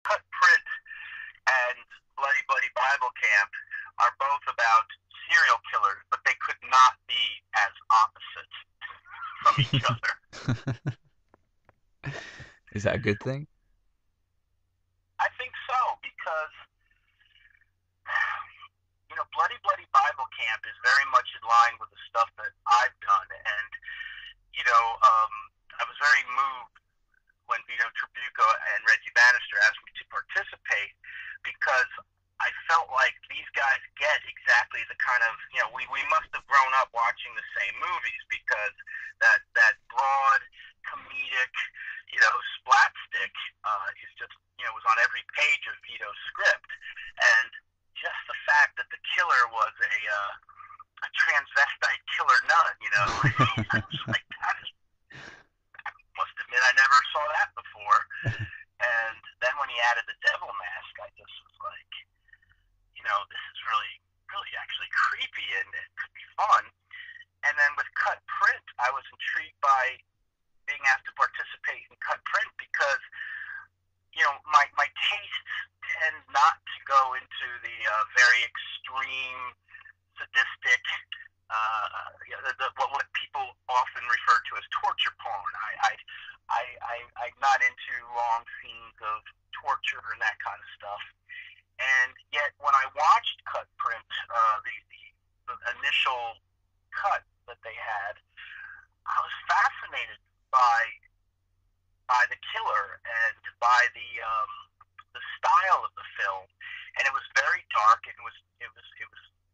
Cut Print and Bloody Bloody Bible Camp are both about serial killers, but they could not be as opposite from each other. Is that a good thing? I think so because Bloody Bloody Bible Camp is very much in line with the stuff that I've done, and I was very moved when Vito Tribuco and Reggie Bannister asked me to participate because I felt like these guys get exactly the kind of we must have grown up watching the same movies because that broad comedic splatstick is just was on every page of Vito's script, and just the fact that the killer was a transvestite killer nun, I was like, I must admit I never saw that before. And then when he added the devil mask, I just was like, this is really, really actually creepy and it could be fun. And then with Cut Print, I was intrigued by being asked to participate in Cut Print because, my tastes tend not to go into the very extreme, sadistic, what people often refer to as torture porn. I'm not into long scenes of torture and that kind of stuff. And yet, when I watched Cut Print, the initial cut that they had, I was fascinated by the killer and by the style of the film, and it was very dark. It was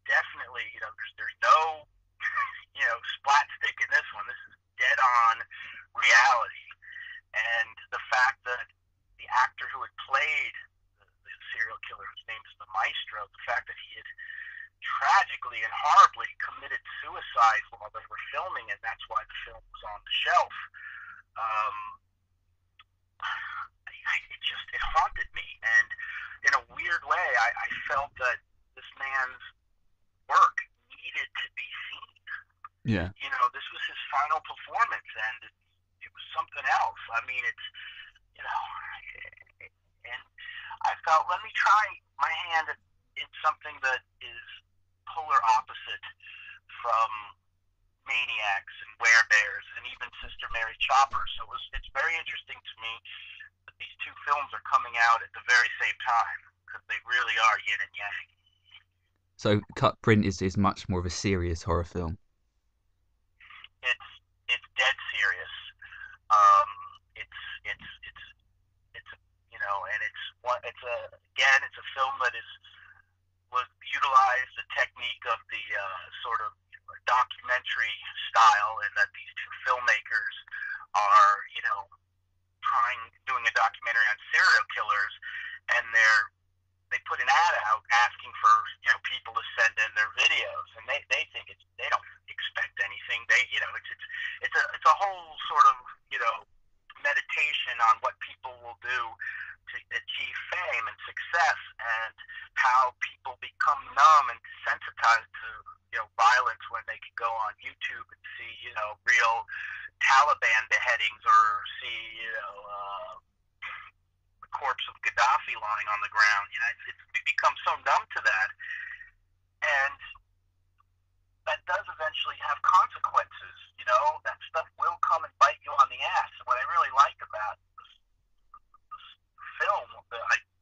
definitely there's no splat stick in this one. This is dead on reality, and the fact that the actor who had played the serial killer, whose name is the Maestro, the fact that he had tragically and horribly committed suicide while they were filming, and that's why the film was on the shelf. Um, it haunted me, and in a weird way, I felt that this man's work needed to be seen. Yeah. This was his final performance, and it was something else. I mean, it's and I felt, let me try my hand in something that is polar opposite from Maniacs and Werebears and even Sister Mary Chopper. So it's very interesting to me that these two films are coming out at the very same time because they really are yin and yang. So Cut Print is much more of a serious horror film. It's dead serious. Um, it's and it's a film that was utilized the technique of the sort of documentary style, in that these two filmmakers are doing a documentary on serial killers, and they put an ad out asking for people to send in their videos, and they think they don't expect anything. It's a whole sort of meditation on what people will do to achieve fame and success, and how people become numb and desensitized to violence when they can go on YouTube and see real Taliban beheadings, or see the corpse of Gaddafi lying on the ground. It's become so numb to that, and that does eventually have consequences. That stuff will come and bite you on the ass. And what I really like about this film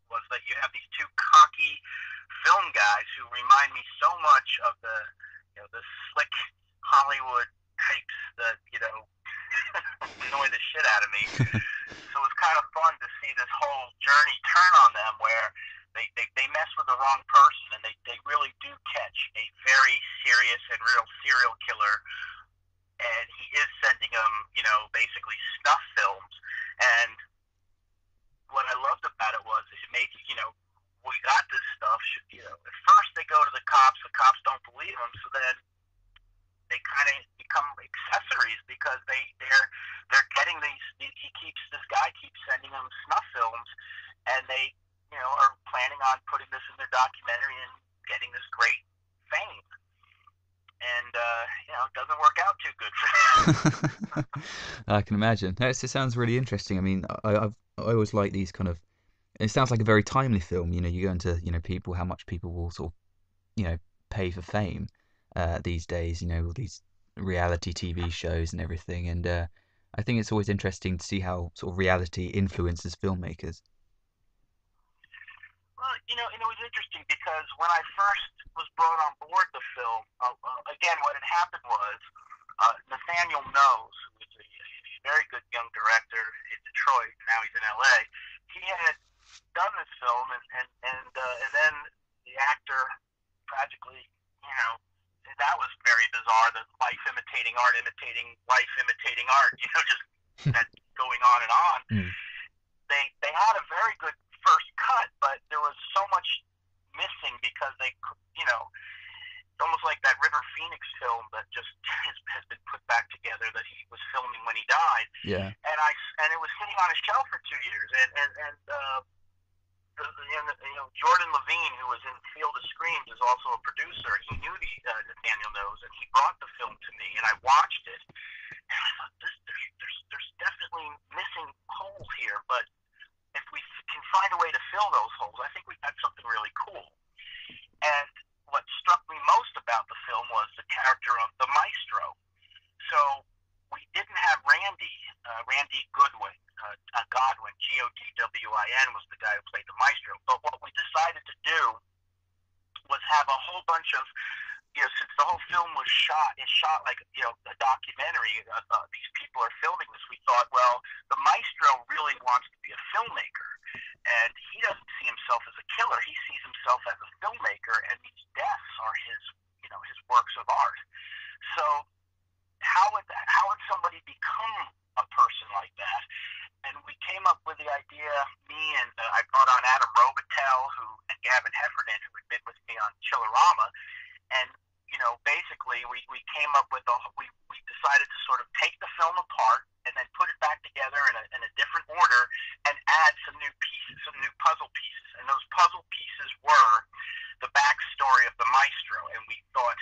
was that you have these two cocky film guys who remind me so much of the slick Hollywood types that annoy the shit out of me. So it was kind of fun to see this whole journey turn on them, where they mess with the wrong person, and they really do catch a very serious and real serial killer, and he is sending them basically snuff films. And what I loved about it was it made we got this stuff. At first they go to the cops don't believe them, so then they kind of become accessories because they're getting this guy keeps sending them snuff films, and they are planning on putting this in their documentary and getting this great fame. And it doesn't work out too good for them. I can imagine. It sounds really interesting. I mean, I always like these kind of It sounds like a very timely film. You go into, people, how much people will sort of, pay for fame these days, all these reality TV shows and everything. And I think it's always interesting to see how sort of reality influences filmmakers. Well, and it was interesting because when I first was brought on board the film, again, what had happened was Nathaniel Knowles, who was a very good young director in Detroit, now he's in LA. He had done this film, and then the actor tragically, that was very bizarre. The life imitating art, imitating life, imitating art. Just that going on and on. Mm. They had a very good first cut, but there was so much missing because it's almost like that River Phoenix film that just has been put back together that he was filming when he died. Yeah. And it was sitting on a shelf for 2 years, and Jordan Levine, who was in Field of Screams, is also a producer. He knew Nathaniel Knowles, and he brought the film to me, and I watched it, and I thought, there's definitely missing holes here, but if we can find a way to fill those holes, I think we've got something really cool. And what struck me most about the film was the character of the maestro. So we didn't have Randy Goodwin, Godwin, Godwin, was the guy who played the maestro. But what we decided to do was have a whole bunch of, since the whole film was shot like, a documentary, these people are filming this, we thought, well, the maestro really wants to be a filmmaker. And he doesn't see himself as a killer. He sees himself as a filmmaker, and these deaths are his works of art. So how would somebody become a person like that? And we came up with the idea, and I brought on Adam Robitel and Gavin Heffernan, who had been with me on Chillerama, and basically we came up with we decided to sort of take the film apart and then put it back together in a different order and add some new pieces, some new puzzle pieces. And those puzzle pieces were the backstory of the maestro. And we thought,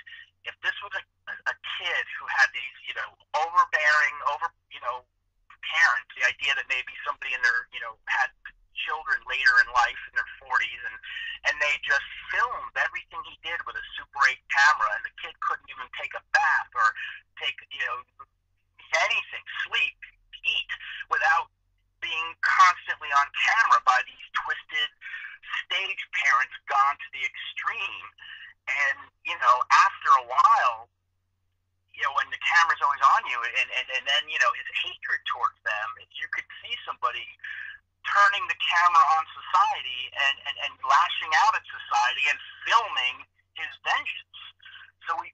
if this was a kid who had these, overbearing, parents, the idea that maybe somebody in their, had children later in life in their 40s, and they just filmed everything he did with a Super 8 camera, and the kid couldn't even take a bath or take, anything, sleep, eat, without being constantly on camera by these twisted stage parents gone to the extreme. And, after a while, when the camera's always on you, and then, his hatred towards them, you could see somebody turning the camera on society and lashing out at society and filming his vengeance. So we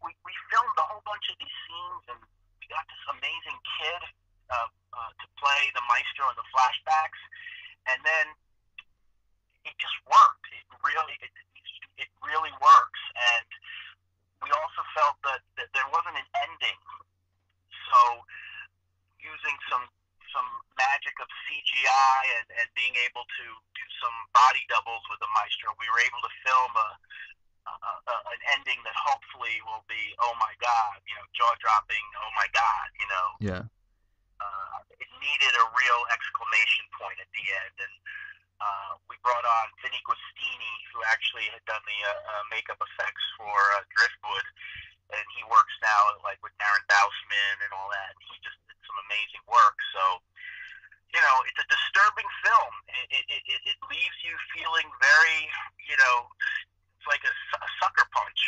filmed a whole bunch of these scenes, and we got this amazing kid to play the maestro in the flashbacks, and then it just worked. It really works. And we also felt that there wasn't an ending. So using some magic of CGI and being able to do some body doubles with the maestro, we were able to film an ending that hopefully will be, oh my God, jaw-dropping, oh my God, Yeah. It needed a real exclamation point at the end. And we brought on Vinny Guastini, who actually had done the makeup effects for Driftwood, and he works now with Darren Bousman and all that. He just did some amazing work. So, it's a disturbing film. It leaves you feeling very, it's like a sucker punch.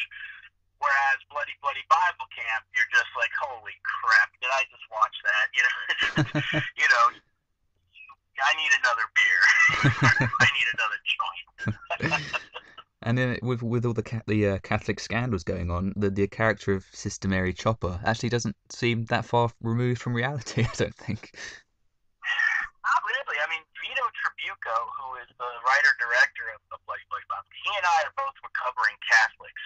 Whereas Bloody Bloody Bible Camp, you're just like, holy crap, did I just watch that? I need another beer. I need another joint. And then with all the Catholic scandals going on, the character of Sister Mary Chopper actually doesn't seem that far removed from reality, I don't think. Not really. I mean, Vito Tribuco, who is the writer-director of Bloody Bloody Bible, he and I are both recovering Catholics.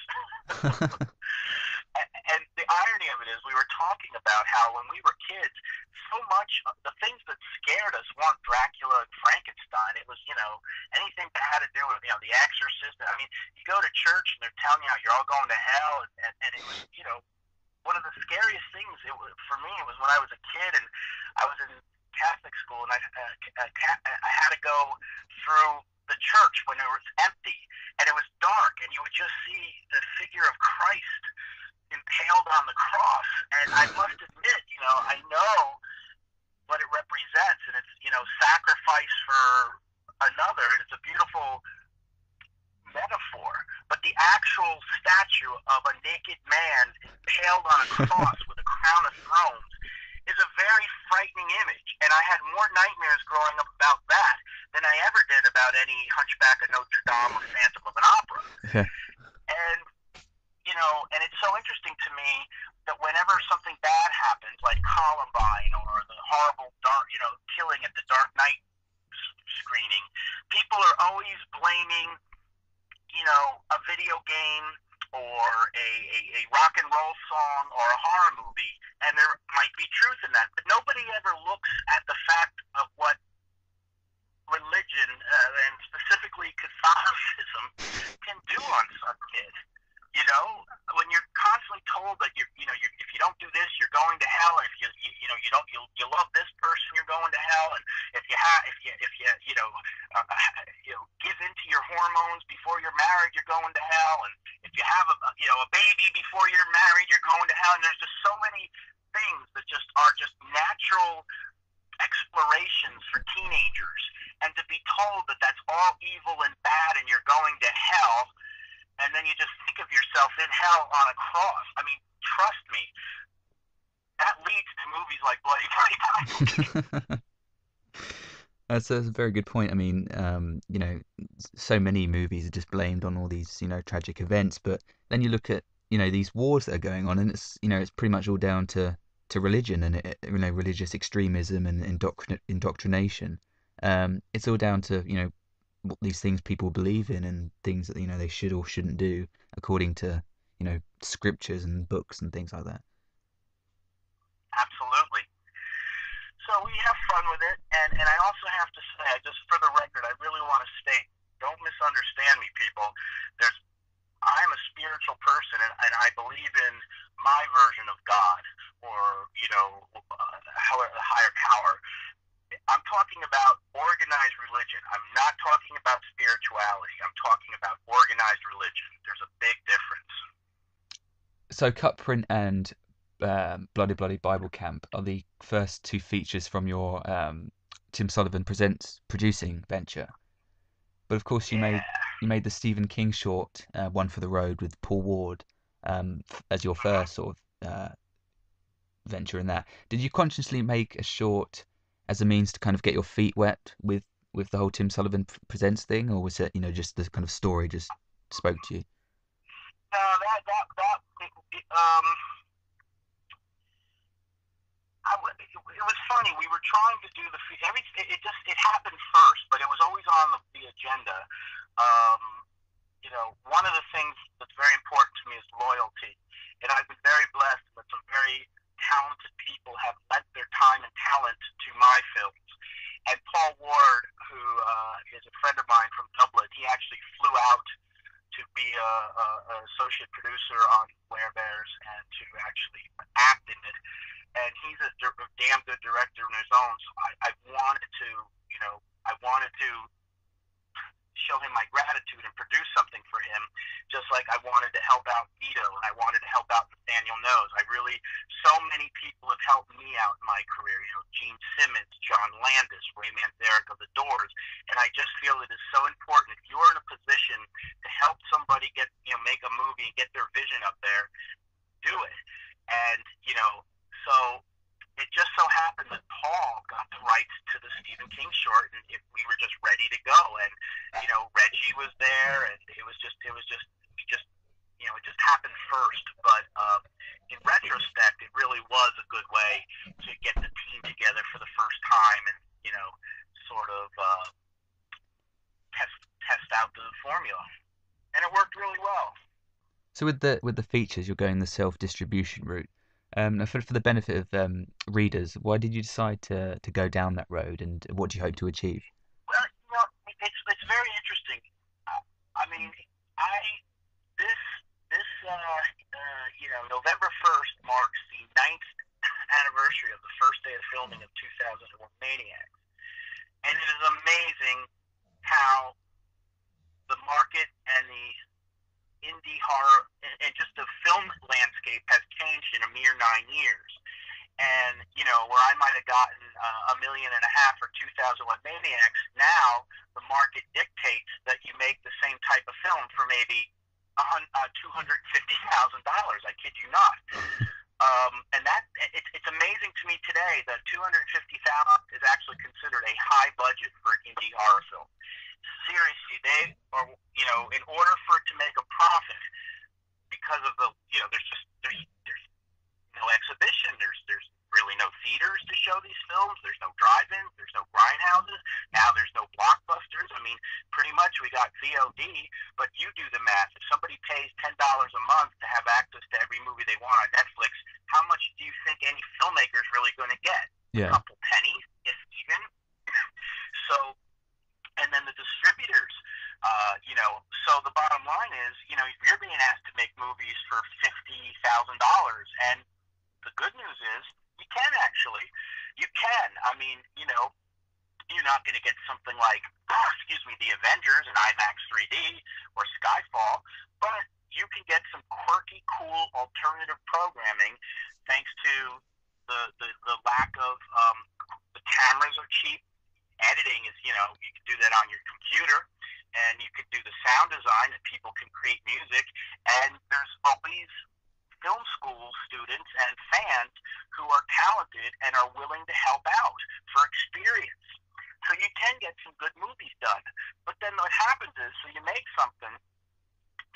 And the irony of it is, we were talking about how when we were kids, so much of the things that scared us weren't Dracula and Frankenstein. It was, anything that had to do with, The Exorcist. I mean, you go to church and they're telling you how you're all going to hell, and it was, one of the scariest things for me was when I was a kid and I was in Catholic school, and I had to go through and it's a beautiful metaphor, but the actual statue of a naked man impaled on a cross with a crown of thorns is a very frightening image. And I had more nightmares growing up about that than I ever did about any Hunchback of Notre Dame or Phantom of an Opera. Yeah. And, you know, and it's so interesting to me that whenever something bad happens, like Columbine or the horrible killing at the Dark Knight screening, people are always blaming, a video game or a rock and roll song or a horror movie, and there might be truth in that, but nobody ever looks at the fact of what religion, and specifically Catholicism, can do on some kid. When you're constantly told that if you don't do this, you're going to hell. If you love this person, you're going to hell. And if you give into your hormones before you're married, you're going to hell. And if you have a baby before you're married, you're going to hell. And there's just so many things that are just natural explorations for teenagers. And to be told that that's all evil and bad and you're going to hell, and then you just think of yourself in hell on a cross. I mean, trust me, that leads to movies like Bloody Bible. That's a very good point. I mean, so many movies are just blamed on all these, tragic events, but then you look at, these wars that are going on, and it's pretty much all down to religion and, religious extremism and indoctrination. It's all down to, what these things people believe in and things that they should or shouldn't do according to scriptures and books and things like that. Absolutely. So we have fun with it, and I also have to say, just for the record, I really want to state, don't misunderstand me, people. I'm a spiritual person, and I believe in my version of God, or a higher power. I'm talking about organized religion. I'm not talking about spirituality. I'm talking about organized religion. There's a big difference. So Cutprint and Bloody Bloody Bible Camp are the first two features from your Tim Sullivan Presents producing venture. But of course you made the Stephen King short, One for the Road, with Paul Ward, as your first sort of venture in that. Did you consciously make a short as a means to kind of get your feet wet with the whole Tim Sullivan Presents thing, or was it just the kind of story just spoke to you? It was funny. We were trying to do it happened first, but it was always on the agenda. One of the things that's very important to me is loyalty, and I've been very blessed that some very talented people have lent their time and talent to my films. And Paul Ward, who is a friend of mine from Dublin, he actually flew out to be an associate producer on Bears and to actually act in it. And he's a damn good director in his own. So I wanted to show him my gratitude and produce something for him, just like I wanted to help out Vito and I wanted to help out Nathaniel Knows. So many people have helped me out in my career, Gene Simmons, John Landis, Ray Manzarek of The Doors, and I just feel it is so important. If you're in a position to help somebody make a movie and get their vision up there, do it. And, so it just so happened that Paul got the rights to the Stephen King short, and we were just ready to go. And Reggie was there, and it just happened first. But in retrospect, it really was a good way to get the team together for the first time, and sort of test out the formula, and it worked really well. So with the features, you're going the self-distribution route. For the benefit of readers, why did you decide to go down that road, and what do you hope to achieve? Well, it's very interesting. November 1st marks the 9th anniversary of the first day of filming of 2001 Maniacs, and it is amazing how the market and the indie horror and just the film landscape has changed in a mere 9 years. And, where I might have gotten $1.5 million for 2001 Maniacs, now the market dictates that you make the same type of film for maybe $250,000. I kid you not. And it's amazing to me today that $250,000 is actually considered a high budget for an indie horror film. Seriously, they are, in order for it to make a profit, because of the, there's no exhibition, there's really no theaters to show these films, there's no drive-ins, there's no grindhouses, now there's no blockbusters. I mean, pretty much we got VOD, but you do the math. If somebody pays $10 a month to have access to every movie they want on Netflix, how much do you think any filmmaker is really going to get? Yeah. A couple pennies, if even. So, and then the distributors, so the bottom line is, you're being asked to make movies for $50,000, and the good news is you can actually. You can. I mean, you're not going to get something like, The Avengers in IMAX 3D or Skyfall, but you can get some quirky, cool alternative programming thanks to the lack of the cameras are cheap. Editing is, you can do that on your computer, and you can do the sound design, and people can create music, and there's always film school students and fans who are talented and are willing to help out for experience. So you can get some good movies done. But then what happens is, so you make something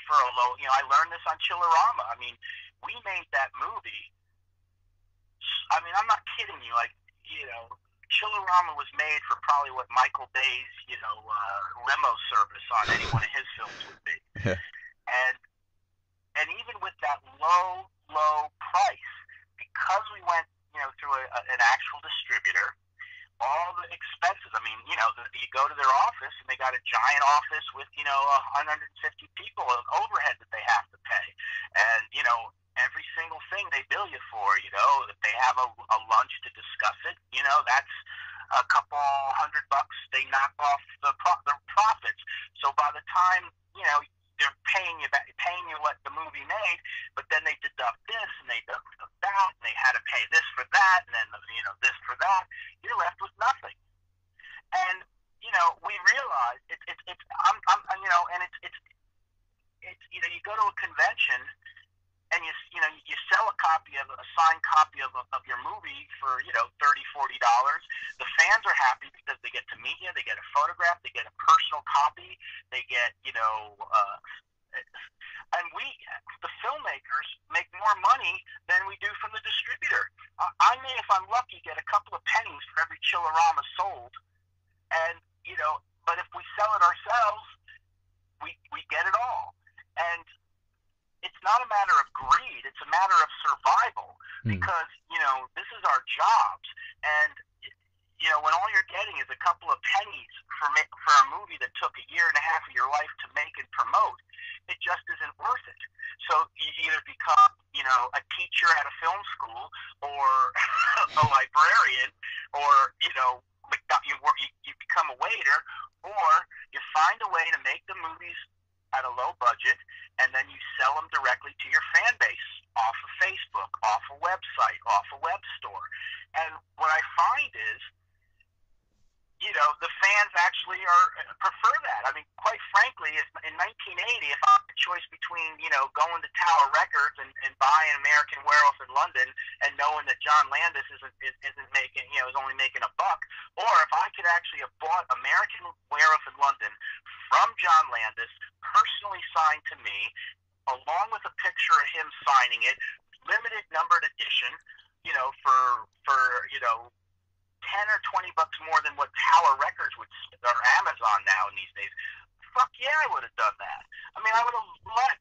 for a low, I learned this on Chillerama. I mean, we made that movie. I mean, I'm not kidding you. Chillerama was made for probably what Michael Bay's, limo service on any one of his films would be. And even with that low price, because we went, through an actual distributor, all the expenses, I mean, you go to their office and they got a giant office with, 150 people of overhead that they have to pay. And, every single thing they bill you for, if they have a lunch to discuss it, that's a couple $100 they knock off the profits. So by the time, they're paying you what the movie made, but then they deduct this and they deduct that, and they had to pay this for that, and then, this for that, you're left with nothing. And, we realize you go to a convention, and you sell a signed copy of your movie for $30-$40. The fans are happy because they get to meet you, they get a photograph, they get a personal copy, they get and the filmmakers make more money than we do from the distributor. I may, if I'm lucky, get a couple of pennies for every Chillerama sold, and but if we sell it ourselves, we get it all. And it's not a matter of greed, it's a matter of survival, because, this is our jobs, and, when all you're getting is a couple of pennies for a movie that took a year and a half of your life to make and promote, it just isn't worth it. So you either become, a teacher at a film school, or a librarian, or, you become a waiter, or you find a way to make the movies at a low budget, and then you sell them directly to your fan base off of Facebook, off a website, off a web store. And what I find is, the fans actually prefer that. I mean, quite frankly, in 1980, if I had a choice between, going to Tower Records and buying American Werewolf in London and knowing that John Landis isn't making, is only making $1, or if I could actually have bought American Werewolf in London from John Landis, personally signed to me, along with a picture of him signing it, limited numbered edition, for 10 or $20 more than what Tower Records would, or Amazon now in these days. Fuck yeah, I would have done that. I mean, I would have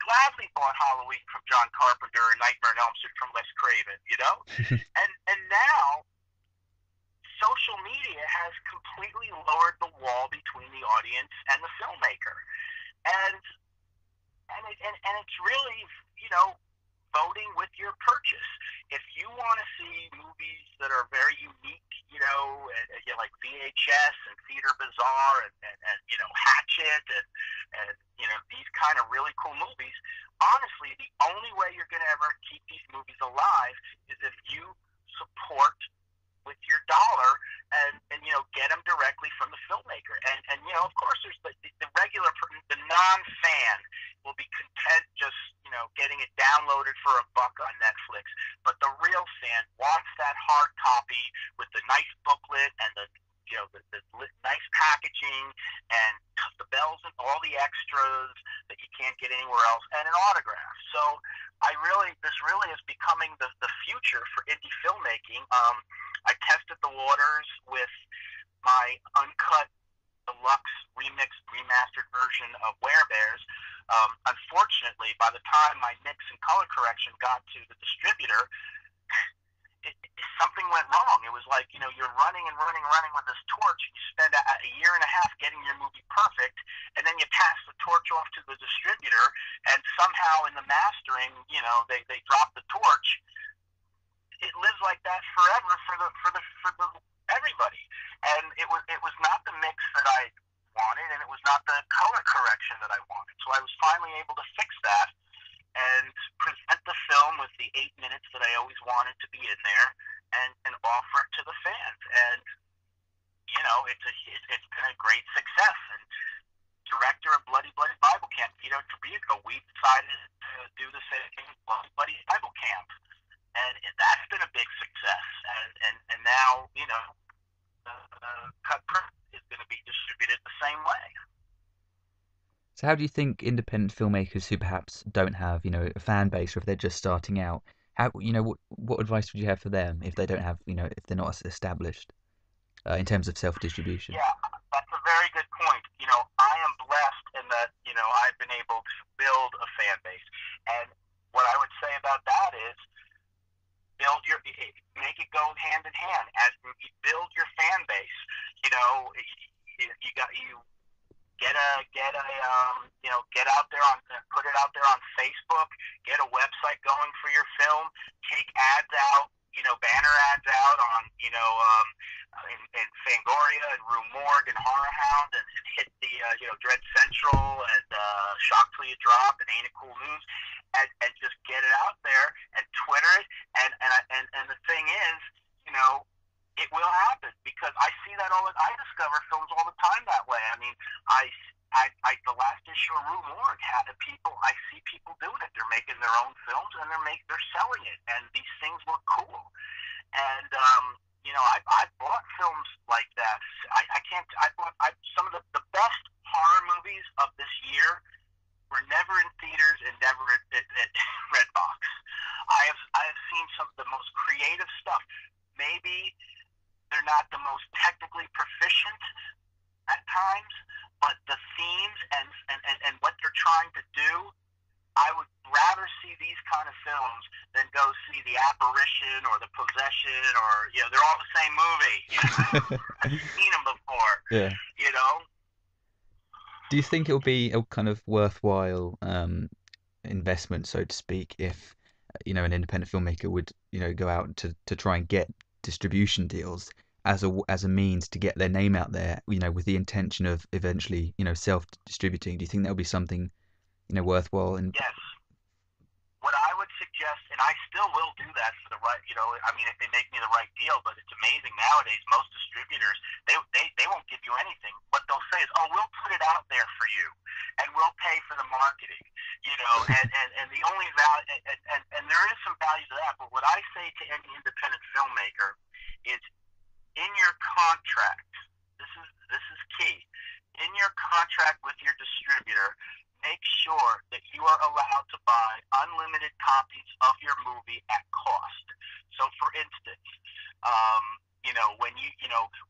gladly bought Halloween from John Carpenter and Nightmare on Elm Street from Wes Craven, and now social media has completely lowered the wall between the audience and the filmmaker, and it's really, voting with your purchase. If you want to see movies that are very unique, like VHS and Theater Bazaar and Hatchet and these kind of really cool movies, honestly, the only way you're going to ever keep these movies alive is if you support with your dollar and get them directly from the filmmaker. And of course, there's the regular, the non-fan will be content just getting it downloaded for $1 on Netflix. But the real fan wants that hard copy with the nice booklet and the nice packaging and the bells and all the extras that you can't get anywhere else, and an autograph. So this really is becoming the future for indie filmmaking. I tested the waters with my uncut deluxe remixed remastered version of Werebears. Unfortunately, by the time my mix and color correction got to the distributor, something went wrong. It was like, you're running and running with this torch. You spend a year and a half getting your movie perfect, and then you pass the torch off to the distributor, and somehow in the mastering, they drop the torch. It lives like that forever for everybody. And it was not the mix that I wanted, and it was not the color correction that I wanted. So I was finally able to fix that and present the film with the 8 minutes that I always wanted to be in there, and offer it to the fans. And it's been a great success. And director of Bloody Bloody Bible Camp, Vito Tribuco, we decided to do the same thing with Bloody Bloody Bible Camp, and that's been a big success. And now Cut Print is going to be distributed the same way. So how do you think independent filmmakers who perhaps don't have, a fan base, or if they're just starting out, what advice would you have for them if they don't have, if they're not established in terms of self-distribution? Yeah, that's a very good point. I am blessed in that, I've been able to build a fan base. And what I would say about that is make it go hand in hand. As you build your fan base, get out there put it out there on Facebook, get a website going for your film, take ads out, banner ads out on, in Fangoria and Rue Morgue and Horror Hound, and hit the, Dread Central and Shock Till You Drop and Ain't It Cool News, and just get it out there and Twitter it. And the thing is, it will happen, because I see that I discover films all the time that way. I mean, the last issue of Rue Morgue I see people doing it. They're making their own films, and they're selling it, and these things look cool. And I bought films like that. Some of the best horror movies of this year were never in theaters and never at Redbox. I have seen some of the most creative stuff. Maybe they're not the most technically proficient at times, but the themes and what they're trying to do, I would rather see these kind of films than go see The Apparition or The Possession, or they're all the same movie. I've seen them before. Yeah. Do you think it'll be a kind of worthwhile investment, so to speak, if an independent filmmaker would go out to try and get distribution deals as a means to get their name out there, with the intention of eventually self-distributing? Do you think that would be something worthwhile? Yes. What I would suggest, and I still will do that for the right, if they make me the right deal, but it's amazing nowadays, most distributors, they won't give you anything. What they'll say is, oh, we'll put it out there for you, and we'll pay for the marketing, and the only value, and there is some value to that, but what I say to any independent filmmaker is, in your contract, this is key, in your contract with your distributor, make sure that you are allowed to buy unlimited copies of your movie at cost. So, for instance,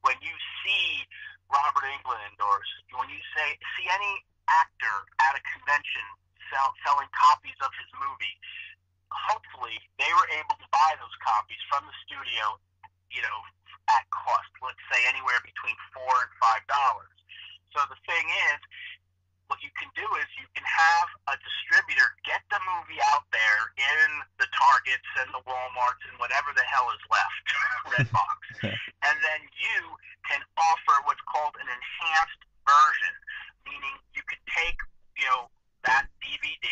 when you see Robert Englund, or when you see any actor at a convention selling copies of his movie, hopefully they were able to buy those copies from the studio, at cost. Let's say anywhere between $4 and $5. So the thing is, what you can do is you can have a distributor get the movie out there in the Targets and the Walmarts and whatever the hell is left, Redbox, and then you can offer what's called an enhanced version, meaning you could take that DVD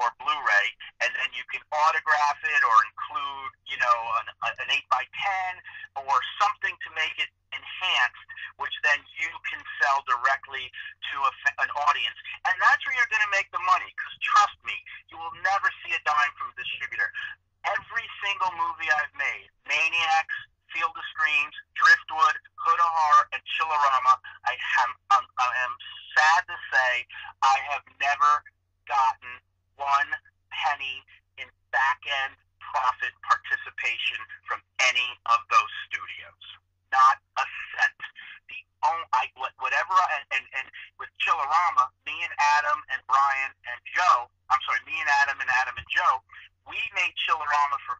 or Blu-ray, and then you can autograph it or include an 8x10 or something to make it enhanced audience, and that's where you're going to make the money. Because trust me, you will never see a dime from a distributor. Every single movie I've made, Maniacs, Field of Screams, Driftwood, Hood of Horror, and Chillerama, I am sad to say I have never gotten one penny in back-end profit participation from any of those studios. Not a cent. And with Chillerama, me and Adam and Brian and Joe, me and Adam and Joe, we made Chillerama for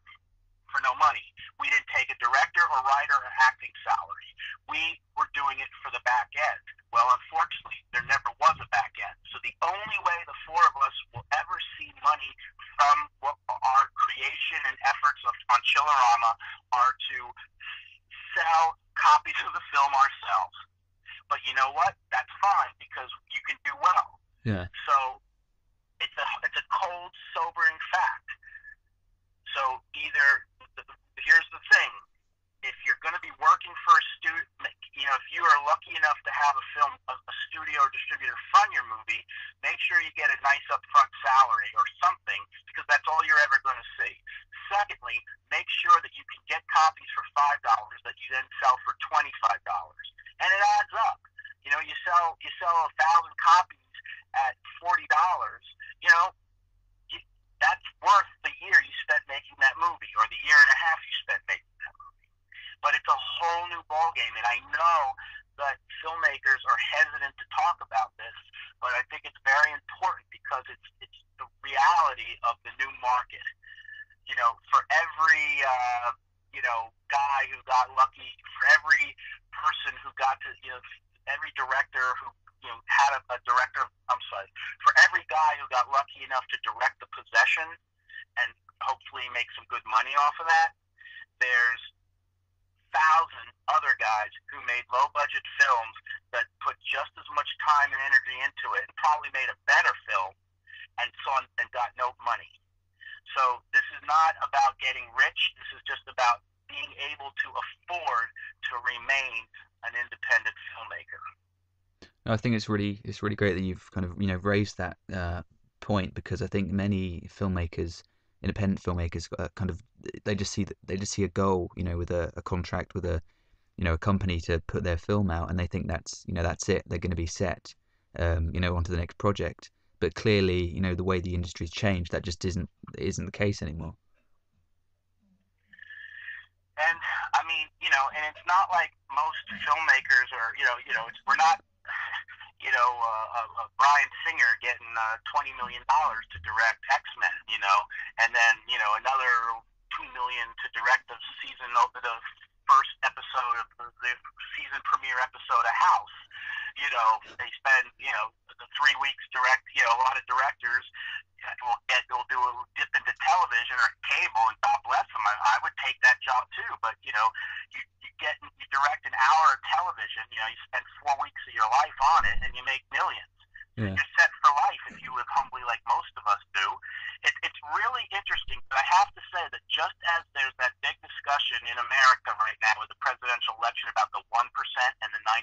no money. We didn't take a director or writer or acting salary. We were doing it for the back end. Well, unfortunately, there never was a back end. So the only way the four of us will ever see money from our creation and efforts on Chillerama are to sell copies of the film ourselves. But you know what? That's fine because you can do well. Yeah. So it's a cold, sobering fact. So here's the thing. If you're going to be working for a studio, if you are lucky enough to have a studio or distributor fund your movie, make sure you get a nice upfront salary or something, because that's all you're ever going to see. Secondly, make sure that you can get copies for $5 that you then sell for $25, and it adds up. You sell 1,000 copies at $40. That's worth the year you spent making that movie, or the year and a half you spent making that movie. But it's a whole new ballgame, and I know that filmmakers are hesitant to talk about this, but I think it's very important because it's the reality of the new market. For every guy who got lucky, for every person who got to, every director who had a director, for every guy who got lucky enough to direct The Possession and hopefully make some good money off of that, there's 1,000 other guys who made low-budget films that put just as much time and energy into it and probably made a better film and got no money. So this is not about getting rich. This is just about being able to afford to remain an independent filmmaker. I think it's really great that you've kind of raised that point, because I think many filmmakers, independent filmmakers, kind of they just see a goal, with a contract with a company to put their film out, and they think that's it, they're going to be set, onto the next project. But clearly, the way the industry's changed, that just isn't the case anymore. And I mean, and it's not like most filmmakers are, we're not, Bryan Singer getting $20 million to direct X-Men, and then another $2 million to direct the first episode of the season premiere episode of House. They spend the 3 weeks direct. A lot of directors will do a dip into television or cable, and God bless them. I would take that job too, but you direct an hour of television. You spend 4 weeks of your life on it, and you make millions. Yeah. You're set for life if you live humbly like most of us do. It's really interesting, but I have to say that just as there's that big discussion in America right now with the presidential election about the 1% and the 99%,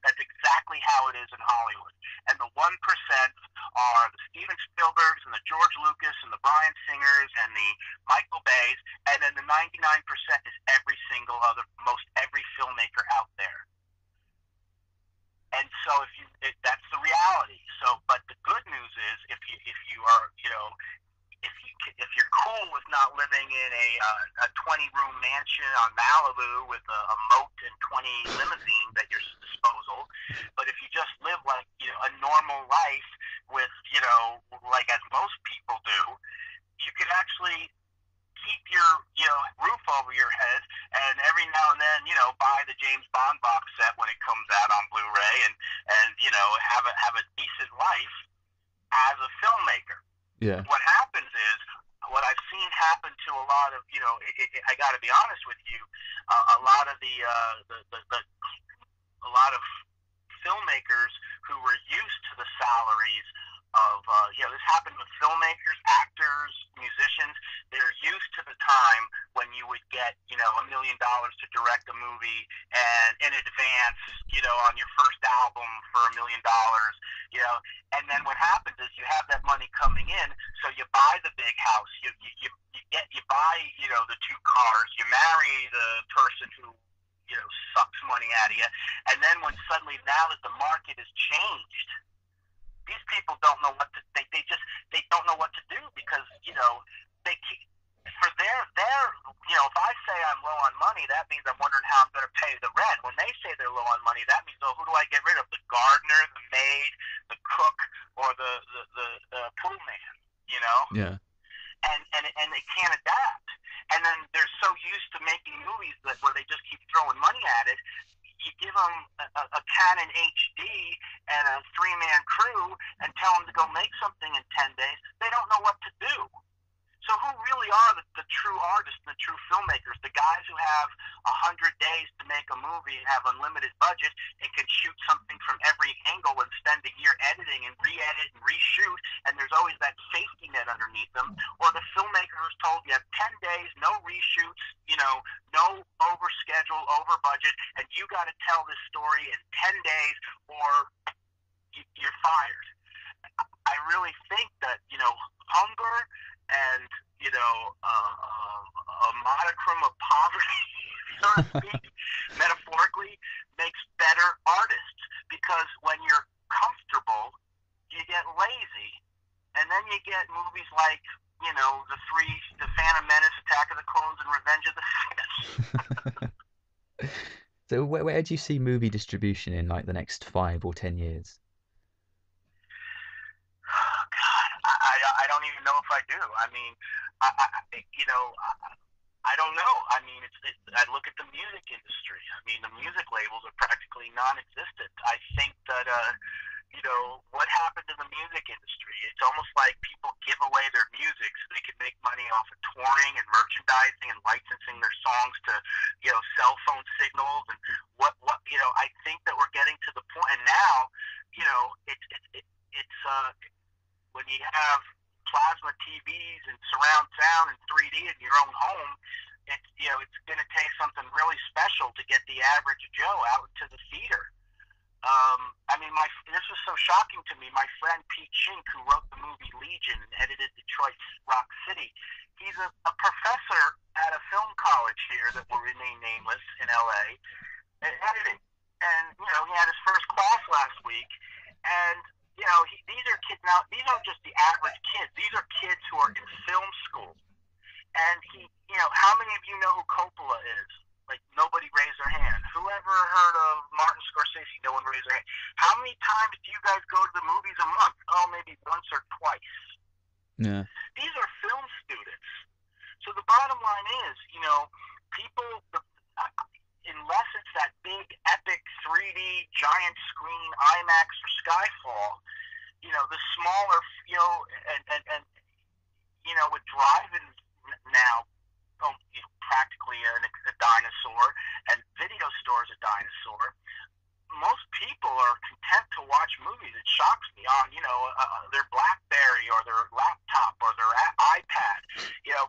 that's exactly how it is in Hollywood. And the 1% are the Steven Spielbergs and the George Lucas and the Bryan Singers and the Michael Bays, and then the 99% is most every filmmaker out there. And so that's the reality. So, but the good news is if you are, if you're cool with not living in a 20-room mansion on Malibu with a moat and 20 limousines at your disposal, but if you just live like a normal life with like as most people do, you can actually keep your roof over your head, and every now and then buy the James Bond box set when it comes out on Blu-ray, and have a decent life as a filmmaker. Yeah. What happens is, what I've seen happen to a lot of I got to be honest with you, a lot of a lot of filmmakers who were used to the salaries of this happened with filmmakers, actors, musicians. They're used to the time when you would get $1 million to direct a movie, and in advance on your first album for $1 million and then what happens is you have that money coming in, so you buy the big house, you buy, the two cars, you marry the person who, sucks money out of you, and then when suddenly now that the market has changed, these people don't know what to, they don't know what to do because, they keep, for if I say I'm low on money, that means I'm wondering how I'm going to pay the rent. When they say they're low on money, that means, oh, who do I get rid of? The gardener, the maid, the cook, or the pool man, you know? Yeah. And they can't adapt. And then they're so used to making movies where they just keep throwing money at it. You give them a Canon HD and a 3-man crew and tell them to go make something in 10 days. They don't know what to do. So who really are the true artists, the true filmmakers, the guys who have 100 days to make a movie and have unlimited budget and can shoot something from every angle and spend a year editing and re-edit and reshoot, and there's always that safety net underneath them, or the filmmaker who's told you have 10 days, no reshoots, no over schedule, over budget, and you got to tell this story in 10 days or you're fired. I really think that, hunger and, a modicum of poverty, so to speak, metaphorically, makes better artists. Because when you're comfortable, you get lazy, and then you get movies like, The Phantom Menace, Attack of the Clones, and Revenge of the Sith. So where do you see movie distribution in like the next 5 or 10 years? I don't even know if I do. I mean, I don't know. I mean, I look at the music industry. I mean, the music labels are practically non-existent. I think that, what happened to the music industry? It's almost like people give away their music so they can make money off of touring and merchandising and licensing their songs to, cell phone signals and what, I think that we're getting to the point, and now, it's when you have plasma TVs and surround sound and 3D in your own home, it's going to take something really special to get the average Joe out into the theater. I mean, this was so shocking to me. My friend Pete Shink, who wrote the movie Legion and edited Detroit's Rock City, he's a professor at a film college here that will remain nameless in LA, editing. And, he had his first class last week, and these are kids now. These aren't just the average kids. These are kids who are in film school. And how many of you know who Coppola is? Like, nobody raised their hand. Whoever heard of Martin Scorsese? No one raised their hand. How many times do you guys go to the movies a month? Oh, maybe once or twice. Yeah. These are film students. So the bottom line is, people, unless it's that big, epic 3D, giant screen, IMAX or Skyfall, the smaller, and with drive-in now, practically a dinosaur, and video stores a dinosaur, most people are content to watch movies. It shocks me on, their BlackBerry or their laptop or their iPad.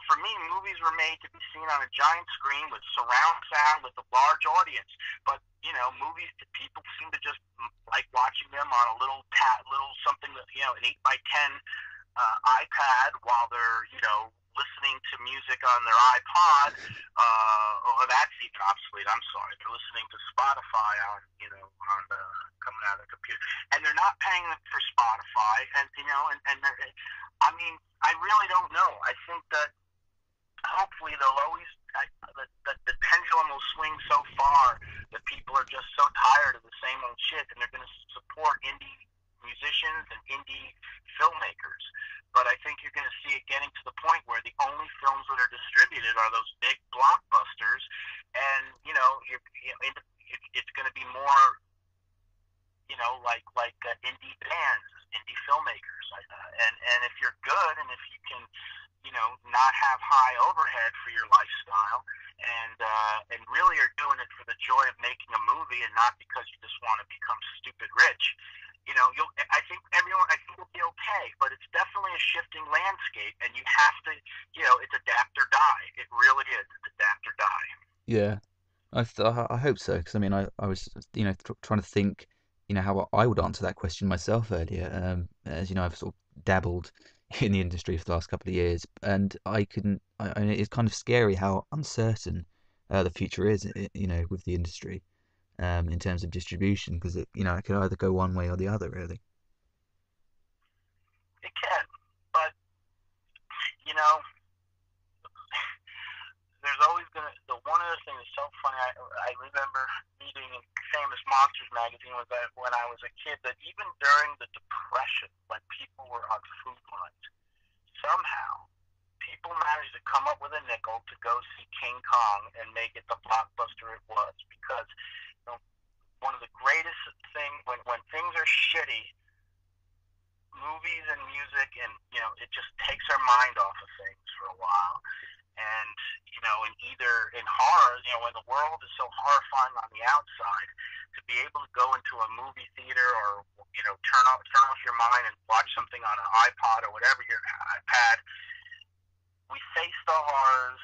For me, movies were made to be seen on a giant screen with surround sound with a large audience. But, movies, people seem to just like watching them on a little something that, an 8x10 iPad while they're, listening to music on their iPod, or that's even obsolete. I'm sorry. They're listening to Spotify on coming out of the computer, and they're not paying for Spotify. And I mean, I really don't know. I think that hopefully they'll always the pendulum will swing so far that people are just so tired of the same old shit, and they're going to support indie musicians and indie filmmakers. But I think you're going to see it getting to the point where the only films that are distributed are those big blockbusters, and it's going to be more, like indie bands, indie filmmakers, and if you're good and if you can, not have high overhead for your lifestyle, and really are doing it for the joy of making a movie and not because you just want to become stupid rich. I think will be okay, but it's definitely a shifting landscape, and you have to, it's adapt or die. It really is. It's adapt or die. Yeah, I hope so, because I mean, I was trying to think you know, how I would answer that question myself earlier. As you know, I've sort of dabbled in the industry for the last couple of years, and I couldn't. It's kind of scary how uncertain the future is, you know, with the industry in terms of distribution, because it, you know, it could either go one way or the other, really. It can, but you know, there's always gonna. The one other thing that's so funny. I remember reading in Famous Monsters magazine was that when I was a kid, that even during the Depression, when people were on food lines, somehow people managed to come up with a nickel to go see King Kong and make it the blockbuster it was. Because you know, one of the greatest things when things are shitty, movies and music, and you know, it just takes our mind off of things for a while. And you know, in horror, you know, when the world is so horrifying on the outside, to be able to go into a movie theater or you know, turn off your mind and watch something on an iPod or whatever your iPad, we face the horrors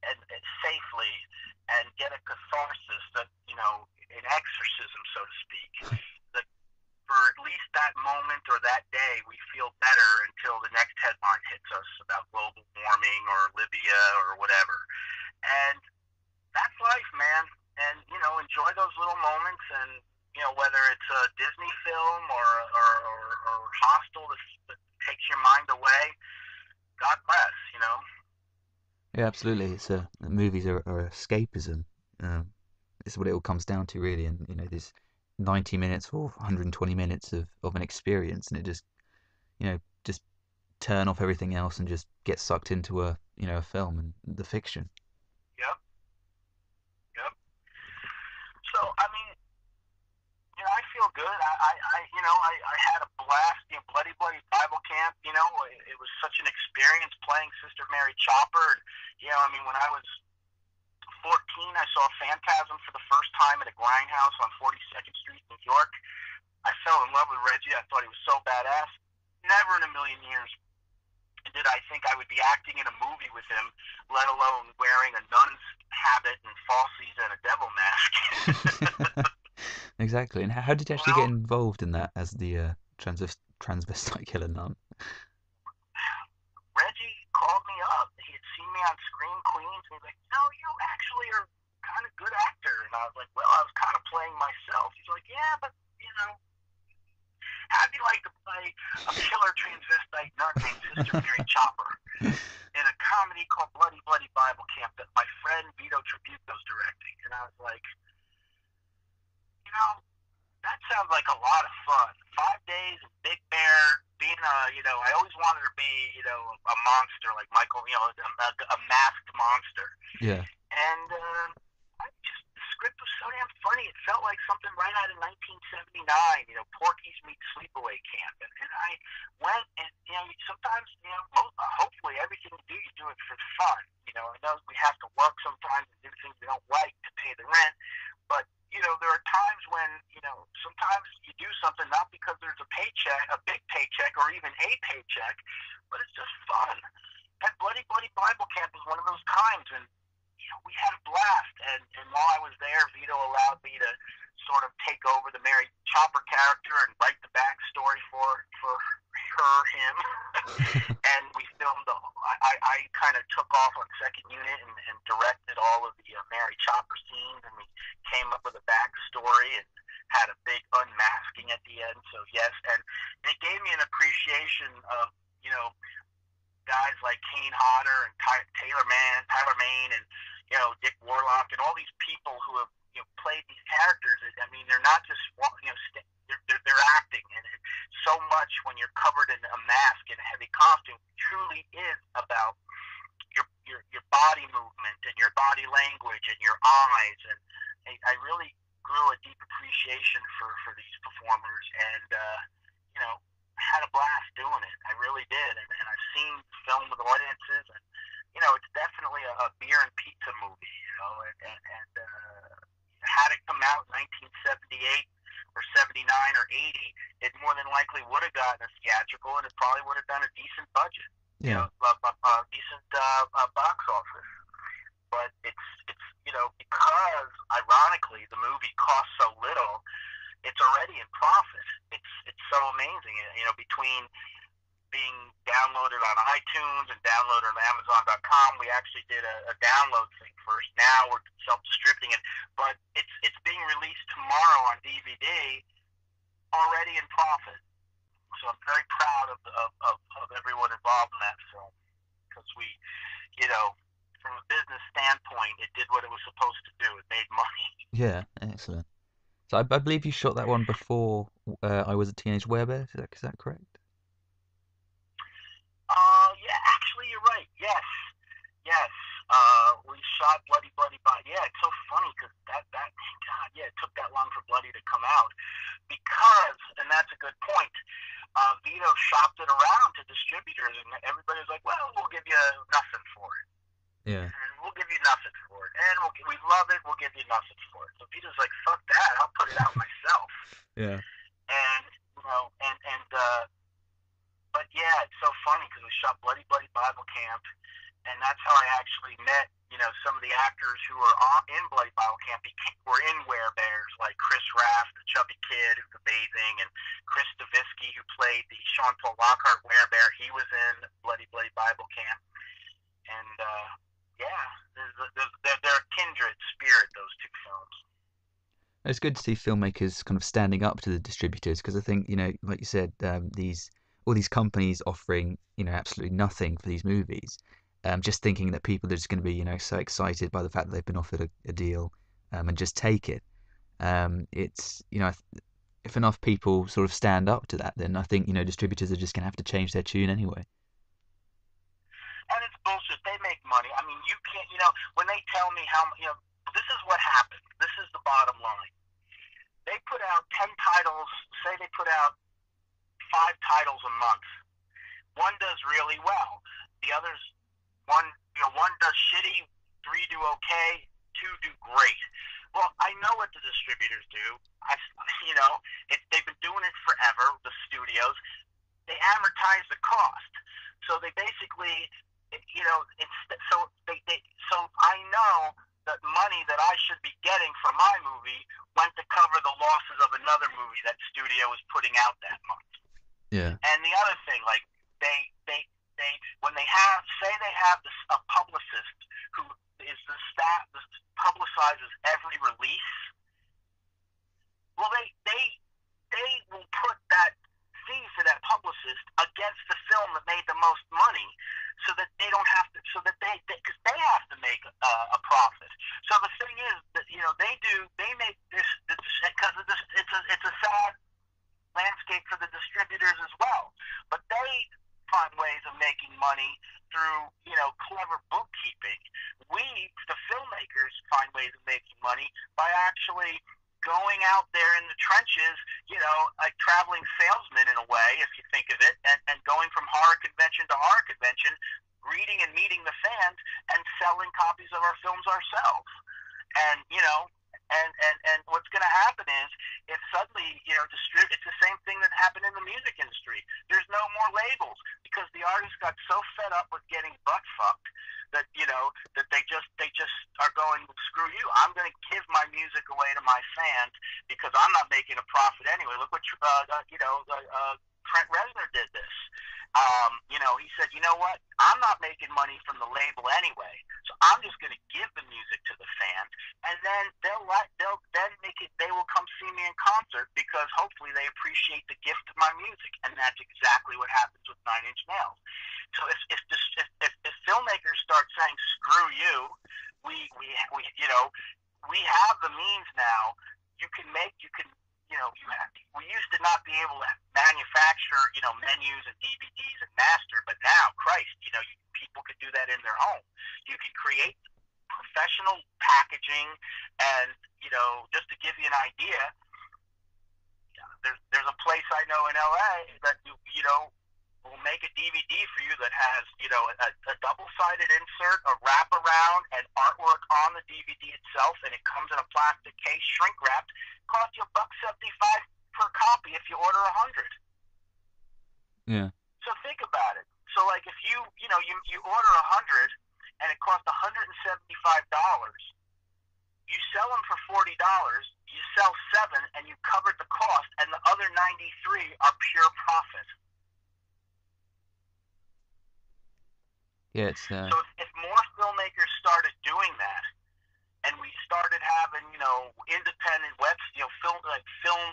and safely and get a catharsis that you know, an exorcism, so to speak. That for at least that moment or that day, we feel better until the next headline hits us about global warming or Libya or whatever. And that's life, man. And you know, enjoy those little moments. And you know, whether it's a Disney film or Hostel that takes your mind away, God bless. You know. Yeah, absolutely. Movies are escapism. It's what it all comes down to, really. And you know, there's 90 minutes or 120 minutes of an experience, and it just, you know, just turn off everything else and just get sucked into a, you know, a film and the fiction. Yep. Yep. So I mean, you know, I feel good. You know, I had a blast. You know, Bloody Bloody Bible Camp. You know, it was such an experience playing Sister Mary Chopper. And, you know, I mean, when I was 14, I saw Phantasm for the first time at a grindhouse on 42nd Street, New York. I fell in love with Reggie. I thought he was so badass. Never in a million years did I think I would be acting in a movie with him, let alone wearing a nun's habit and falsies and a devil mask. Exactly. And how did you actually get Well, involved in that as the transvestite killer nun? Reggie called me up. He had seen me on Scream Queens, and he's like, "No, you actually are kind of good actor." And I was like, "Well, I was kind of playing myself." He's like, "Yeah, but you know, how'd you like to play a killer transvestite nun named Sister Mary Chopper in a comedy called Bloody Bloody Bible Camp that my friend Vito Tributo's directing?" And I was like, "You know, that sounds like a lot of fun. 5 days in Big Bear, being you know, I always wanted to be, you know, a monster like Michael, you know, a masked monster." Yeah. And the script was so damn funny. It felt like something right out of 1979, you know, Porky's meets Sleepaway Camp. And I went, and you know, sometimes, you know, hopefully everything you do it for fun. You know, I know we have to work sometimes and do things we don't like to pay the rent, but you know, there are times when, you know, sometimes you do something not because there's a paycheck, a big paycheck, or even a paycheck, but it's just fun. And Bloody Bloody Bible Camp was one of those times, and you know, we had a blast. And while I was there, Vito allowed me to sort of take over the Mary Chopper character and write the backstory for him. And we filmed. I kind of took off on second unit and directed all of the Mary Chopper scenes, and we came up with a backstory and had a big unmasking at the end. So yes, and it gave me an appreciation of, you know, guys like Kane Hodder and Tyler Mane, and you know, Dick Warlock, and all these people who have, you know, played these characters. I mean, they're not just, you know, they're acting, and so much when you're covered in a mask and a heavy costume truly is about your body movement and your body language and your eyes. And I really grew a deep appreciation for these performers, and you know, had a blast doing it. I really did, and I've seen film with audiences, and you know, it's definitely a beer and pizza movie. You know, and had it come out in 1978 or 79 or 80, it more than likely would have gotten a theatrical, and it probably would have done a decent budget. You Yeah. know, a decent box office. But it's because ironically the movie costs so little, it's already in profit. It's so amazing. Between being downloaded on iTunes and downloaded on Amazon.com, we actually did a download thing first. Now we're self-distributing it, but it's being released tomorrow on DVD, already in profit. So I'm very proud of everyone involved in that film, because from a business standpoint, it did what it was supposed to do. It made money. Yeah, excellent. So I believe you shot that one before I Was a Teenage Werebear. Is that correct? Yeah, actually, you're right. Yes, yes. We shot Bloody Bloody Body. Yeah, it's so funny because God, yeah, it took that long for Bloody to come out because, and that's a good point. Vito shopped it around to distributors, and everybody's like, "Well, we'll give you nothing for it, Yeah. and we'll give you nothing for it, and we love it. We'll give you nothing for it." So Vito's like, "Fuck that! I'll put it out myself." Yeah. And but yeah, it's so funny because we shot Bloody Bloody Bible Camp, and that's how I actually met, some of the actors who were in Bloody Bible Camp were in Werebears, like Chris Raff, the chubby kid who's amazing, and Chris Stavisky, who played the Sean Paul Lockhart Werebear. He was in Bloody Bloody Bible Camp, and yeah, they're a kindred spirit, those two films. It's good to see filmmakers kind of standing up to the distributors because I think, like you said, all these companies offering, absolutely nothing for these movies, just thinking that people are just going to be, so excited by the fact that they've been offered a deal, and just take it. It's, if enough people sort of stand up to that, then I think, distributors are just going to have to change their tune anyway. And it's bullshit. They make money. I mean, you can't, when they tell me how, this is what happened. This is the bottom line. They put out 10 titles, say they put out 5 titles a month. One does really well. The others, one does shitty, 3 do okay, 2 do great. Well, I know what the distributors do. They've been doing it forever, the studios. They amortize the cost. So they basically, so I know that money that I should be getting for my movie went to cover the losses of another movie that studio was putting out that month. Yeah. And the other thing, like they when they have a publicist who is the staff that publicizes every release. Well, they will put that fee for that publicist against the film that made the most money, so that they don't have to, so that because they have to make a profit. So the thing is that they make this because it's a sad landscape for the distributors as well, but they find ways of making money through clever bookkeeping. We, the filmmakers, find ways of making money by actually going out there in the trenches, like traveling salesmen in a way, if you think of it, and going from horror convention to horror convention, reading and meeting the fans, and selling copies of our films ourselves. And and what's going to happen is, if suddenly it's the same thing that happened in the music industry. There's no more labels because the artists got so fed up with getting butt fucked that that they just are going, screw you, I'm going to give my music away to my fans because I'm not making a profit anyway. Look what Trent Reznor did this. He said, you know what, I'm not making money from the label anyway, so I'm just going to give the music to the fans, and then they will come see me in concert because hopefully they appreciate the gift of my music, and that's exactly what happens with Nine Inch Nails. So if filmmakers start saying screw you, we have the means now. We used to not be able to manufacture menus and DVDs and master, but now, Christ, people could do that in their home. You can create professional packaging, and just to give you an idea, there's a place I know in LA that will make a DVD for you that has a double-sided insert, a wraparound, and artwork on the DVD itself, and it comes in a plastic case, shrink wrapped. Cost you $1.75 per copy if you order 100. Yeah. So think about it. So like if you order 100 and it costs $175, you sell them for $40, you sell 7, and you covered the cost, and the other 93 are pure profit. Yeah, it's So if more filmmakers started doing that, and we started having, independent film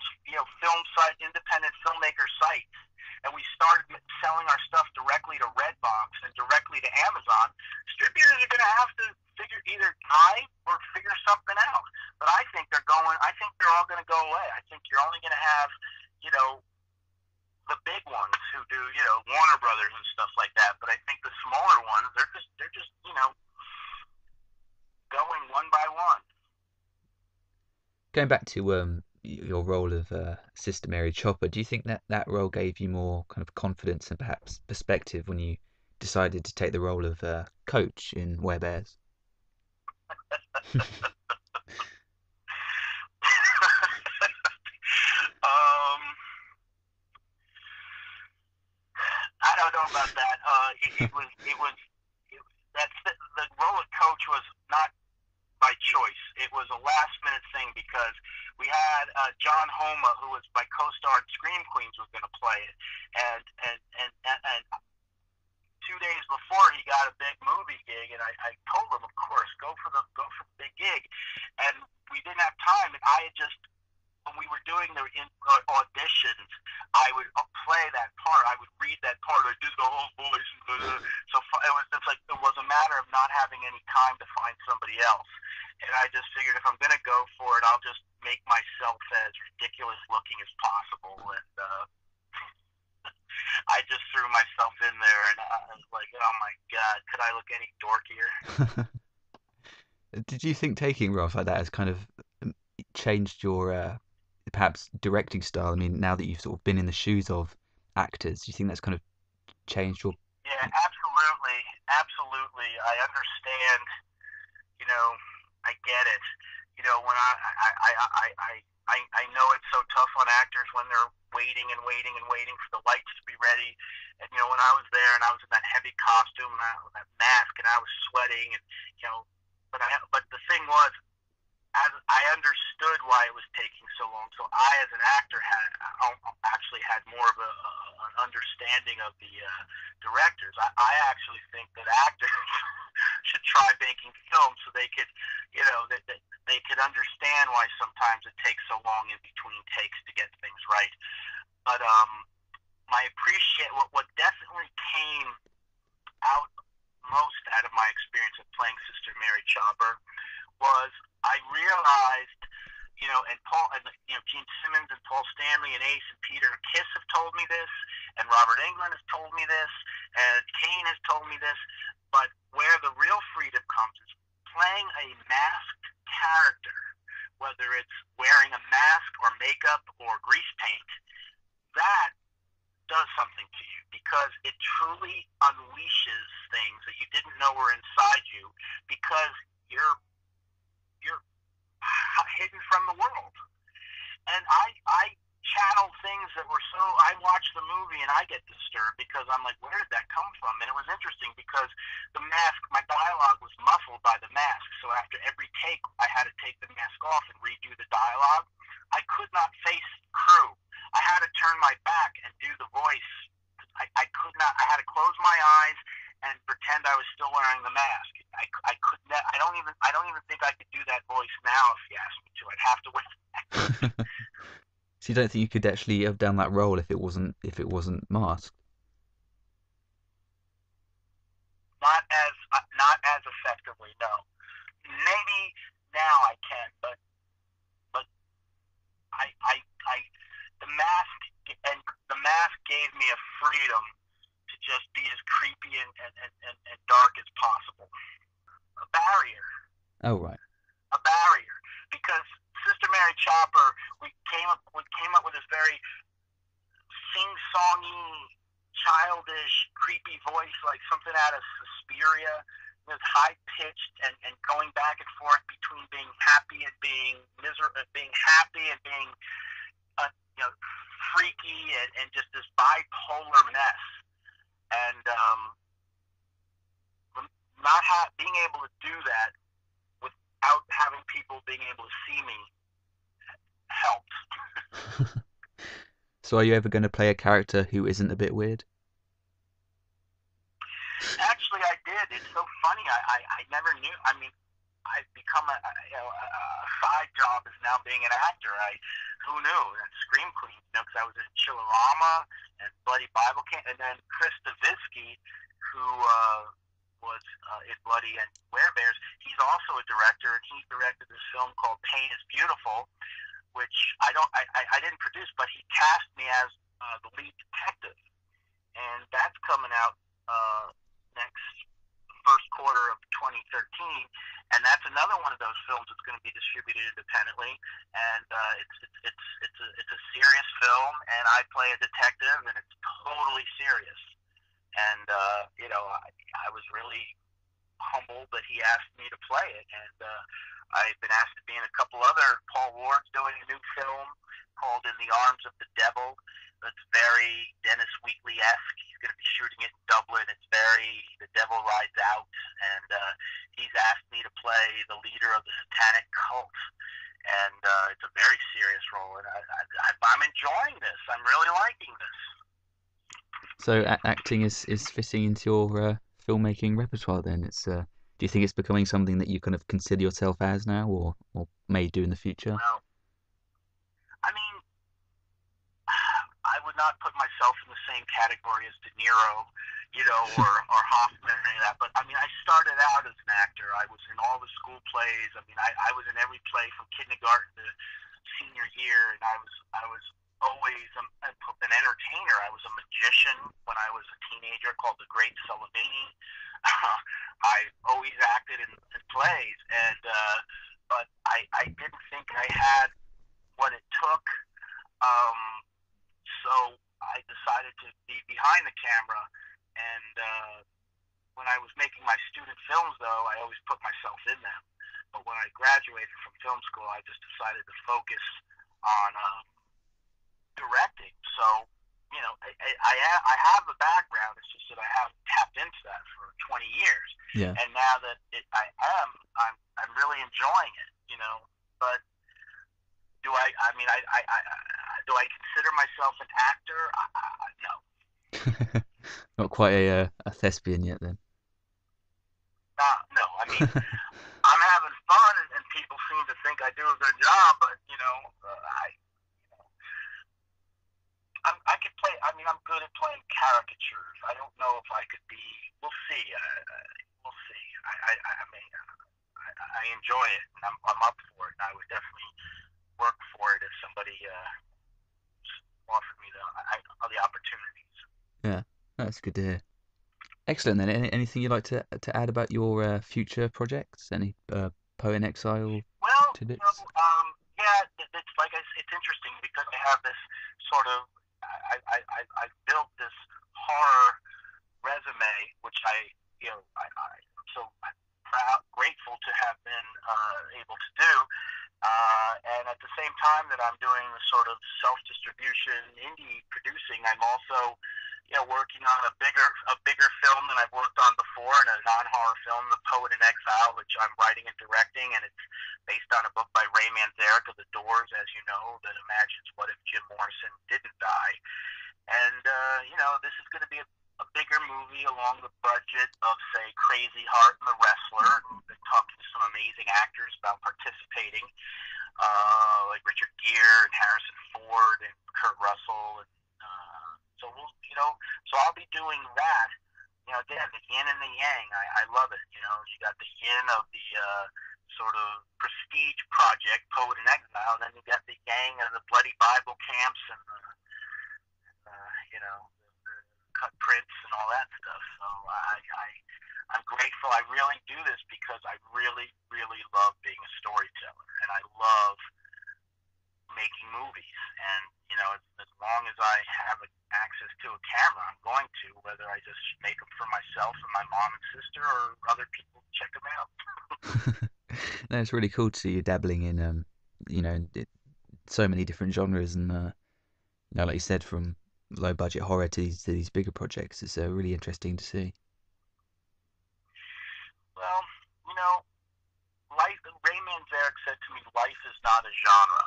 site, independent filmmaker sites, and we started selling our stuff directly to Redbox and directly to Amazon, distributors are going to have to either die or figure something out. But I think they're all going to go away. I think you're only going to have, the big ones who do, Warner Brothers and stuff like that. But I think the smaller ones, they're just, going one by one. going back to your role of Sister Mary Chopper. Do you think that role gave you more kind of confidence and perhaps perspective when you decided to take the role of Coach in Where Bears? I don't know about that. That's the role of Coach was not by choice. It was a last minute thing because we had John Homa, who was my co-star in Scream Queens, was going to play it, and 2 days before he got a big movie gig, and I told him, of course, go for the big gig, and we didn't have time, and I had just. When we were doing the auditions, I would play that part. I would read that part. I did the whole voice. So it was a matter of not having any time to find somebody else. And I just figured if I'm going to go for it, I'll just make myself as ridiculous looking as possible. And I just threw myself in there, and I was like, oh my God, could I look any dorkier? Did you think taking roles like that has kind of changed your perhaps directing style? I mean, now that you've sort of been in the shoes of actors, do you think that's kind of changed your? Yeah, absolutely. I understand. I get it. When I know it's so tough on actors when they're waiting and waiting and waiting for the lights to be ready. And when I was there and I was in that heavy costume, that mask, and I was sweating, and but the thing was, as I understood why it was taking so long. So I, as an actor, actually had more of an understanding of the directors. I actually think that actors should try making films so they could, they could understand why sometimes it takes so long in between takes to get things right. But what definitely came out most out of my experience of playing Sister Mary Chopper was I realized, and Paul, Gene Simmons and Paul Stanley and Ace and Peter Kiss have told me this, and Robert Englund has told me this, and Kane has told me this, but where the real freedom comes is playing a masked character, whether it's wearing a mask or makeup or grease paint. That does something to you because it truly unleashes things that you didn't know were inside you because you're hidden from the world. And I channel things that were so, I watch the movie and I get disturbed because I'm like, where did that come from? And it was interesting because the mask, my dialogue was muffled by the mask. So after every take, I had to take the mask off and redo the dialogue. I could not face crew. I had to turn my back and do the voice. I could not, I had to close my eyes and pretend I was still wearing the mask. I could not, I don't even think I could do that voice now if you asked me to. I'd have to wear the mask. So you don't think you could actually have done that role if it wasn't masked? Not as effectively, no. Maybe now I can, but the mask gave me a freedom to just be as creepy and dark as possible. A barrier. Oh, right. A barrier. Because Sister Mary Chopper, we came up with this very sing-songy, childish, creepy voice, like something out of Suspiria. It was high-pitched and going back and forth between being happy and being miserable, being happy and being freaky and just this bipolar mess. And being able to do that without having people be So are you ever going to play a character who isn't a bit weird? Actually, I did. It's so funny. I never knew. I mean, I've become a side job is now being an actor. Who knew? And Scream Queen, because I was in Chillerama and Bloody Bible Camp, and then Chris Stavisky, who was in Bloody and Werebears. He's also a director, and he directed this film called Pain is Beautiful, which I didn't produce, but he cast me as the lead detective, and that's coming out next first quarter of 2013, and that's another one of those films that's going to be distributed independently, and it's a serious film, and I play a detective, and it's totally serious, and I was really humbled that he asked me to play it, and I've been asked to be in a couple other. Paul Ward's doing a new film called In the Arms of the Devil. It's very Dennis Wheatley-esque. He's going to be shooting it in Dublin. It's very The Devil Rides Out, and he's asked me to play the leader of the satanic cult, and it's a very serious role, and I'm enjoying this. I'm really liking this. So acting is fitting into your filmmaking repertoire then. Do you think it's becoming something that you kind of consider yourself as now, or may do in the future? Well, I mean, I would not put myself in the same category as De Niro, or Hoffman or any of that. But I mean, I started out as an actor. I was in all the school plays. I mean, I was in every play from kindergarten to senior year, and I was always an entertainer. I was a magician when I was a teenager, called the Great Sullivan. I always acted in plays, and but I didn't think I had what it took. Um, so I decided to be behind the camera, and when I was making my student films, though, I always put myself in them. But when I graduated from film school, I just decided to focus on directing. So, I have the background. It's just that I haven't tapped into that for 20 years. Yeah. And now that I'm really enjoying it. But do I mean, do I consider myself an actor? No. Not quite a thespian yet then. No. I mean, I'm having fun, and people seem to think I do a good job, but I could play. I mean, I'm good at playing caricatures. I don't know if I could be. We'll see. We'll see. I mean, I enjoy it, and I'm up for it. And I would definitely work for it if somebody offered me the opportunities. Yeah, that's good to hear. Excellent then. Anything you'd like to add about your future projects? Any POET in EXILE Well, tidbits? yeah, it's like it's interesting because I have this sort of I built this horror resume, which I'm so grateful to have been able to do. And at the same time that I'm doing the sort of self-distribution, indie producing, I'm also working on a bigger film than I've worked on before, and a non-horror film, The Poet in Exile, which I'm writing and directing, and it's based on a book by Ray Manzarek of The Doors, as you know, that imagines what if Jim Morrison didn't die. And this is going to be a bigger movie along the budget of, say, Crazy Heart and The Wrestler. And we've been talking to some amazing actors about participating, like Richard Gere and Harrison Ford and Kurt Russell, and so I'll be doing that. Again, the yin and the yang. I love it. You got the yin of the sort of prestige project, Poet in Exile, and then you got the yang of the Bloody Bible camps and the cut prints and all that stuff. So I'm grateful. I really do this because I really, really love being a storyteller, and I love making movies. And as long as I have access to a camera, I'm going to, whether I just make them for myself and my mom and sister, or other people check them out. No, it's really cool to see you dabbling in so many different genres, and like you said, from low budget horror to these bigger projects. It's really interesting to see. Well, Ray Manzarek said to me, life is not a genre.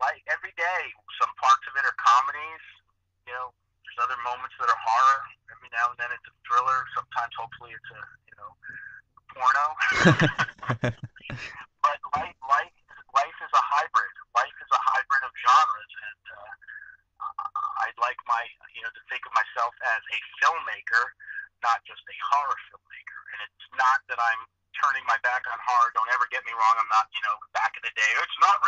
Like every day, some parts of it But life is a hybrid. Life is a hybrid of genres, and I'd like to think of myself as a filmmaker, not just a horror filmmaker. And it's not that I'm turning my back on horror. Don't ever get me wrong. I'm not, back in the day. It's not